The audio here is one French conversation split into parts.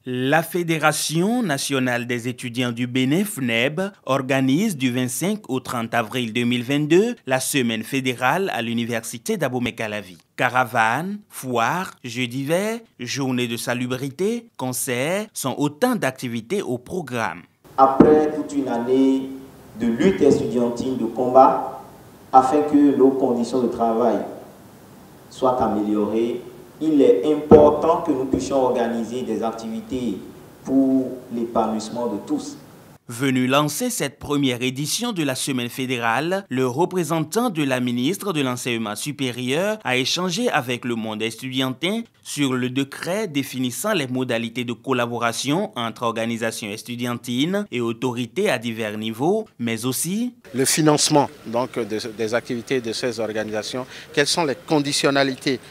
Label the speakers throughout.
Speaker 1: La Fédération nationale des étudiants du Bénin, FNEB, organise du 25 au 30 avril 2022 la semaine fédérale à l'université d'Abomey-Calavi. Caravanes, foires, jeux d'hiver, journées de salubrité, concerts sont autant d'activités au programme.
Speaker 2: Après toute une année de lutte estudiantine, de combat, afin que nos conditions de travail soient améliorées, il est important que nous puissions organiser des activités pour l'épanouissement de tous.
Speaker 1: Venu lancer cette première édition de la Semaine fédérale, le représentant de la ministre de l'Enseignement supérieur a échangé avec le monde estudiantin sur le décret définissant les modalités de collaboration entre organisations estudiantines et autorités à divers niveaux, mais aussi
Speaker 3: le financement donc, des activités de ces organisations. Quelles sont les conditionnalités,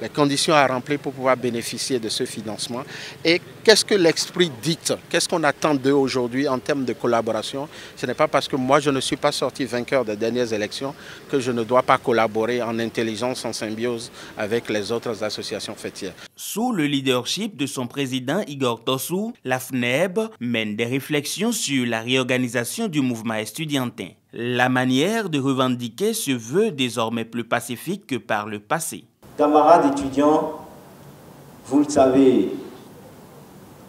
Speaker 3: les conditions à remplir pour pouvoir bénéficier de ce financement et qu'est-ce que l'esprit dicte, qu'est-ce qu'on attend d'eux aujourd'hui en termes de collaboration. Ce n'est pas parce que moi je ne suis pas sorti vainqueur des dernières élections que je ne dois pas collaborer en intelligence, en symbiose avec les autres associations fêtières.
Speaker 1: Sous le leadership de son président Igor Tossou, la FNEB mène des réflexions sur la réorganisation du mouvement estudiantin. La manière de revendiquer se veut désormais plus pacifique que par le passé.
Speaker 2: Camarades étudiants, vous le savez,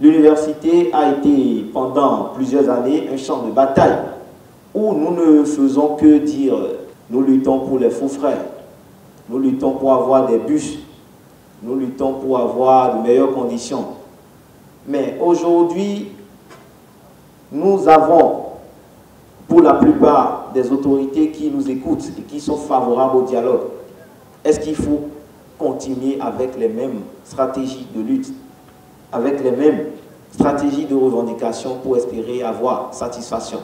Speaker 2: l'université a été pendant plusieurs années un champ de bataille où nous ne faisons que dire nous luttons pour les faux frères, nous luttons pour avoir des bus, nous luttons pour avoir de meilleures conditions. Mais aujourd'hui, nous avons pour la plupart des autorités qui nous écoutent et qui sont favorables au dialogue. Est-ce qu'il faut continuer avec les mêmes stratégies de lutte, avec les mêmes stratégies de revendication pour espérer avoir satisfaction?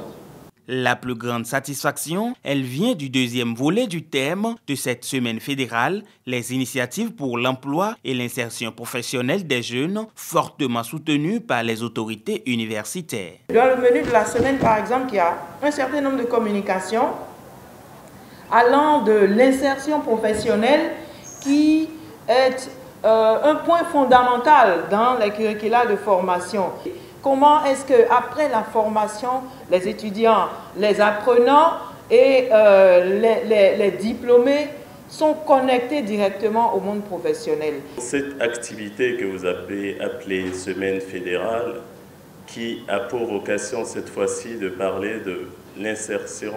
Speaker 1: La plus grande satisfaction, elle vient du deuxième volet du thème de cette semaine fédérale, les initiatives pour l'emploi et l'insertion professionnelle des jeunes, fortement soutenues par les autorités universitaires.
Speaker 4: Dans le menu de la semaine, par exemple, il y a un certain nombre de communications allant de l'insertion professionnelle qui est un point fondamental dans les curricula de formation. Comment est-ce qu'après la formation, les étudiants, les apprenants et les diplômés sont connectés directement au monde professionnel?
Speaker 5: Cette activité que vous avez appelée Semaine fédérale, qui a pour vocation cette fois-ci de parler de l'insertion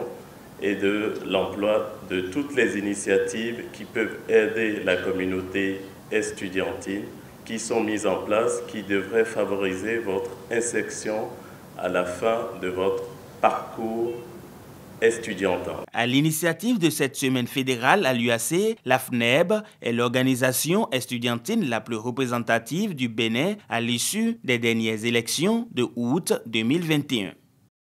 Speaker 5: et de l'emploi de toutes les initiatives qui peuvent aider la communauté estudiantine, qui sont mises en place, qui devraient favoriser votre insertion à la fin de votre parcours estudiantin.
Speaker 1: À l'initiative de cette semaine fédérale à l'UAC, la FNEB est l'organisation estudiantine la plus représentative du Bénin à l'issue des dernières élections de août 2021.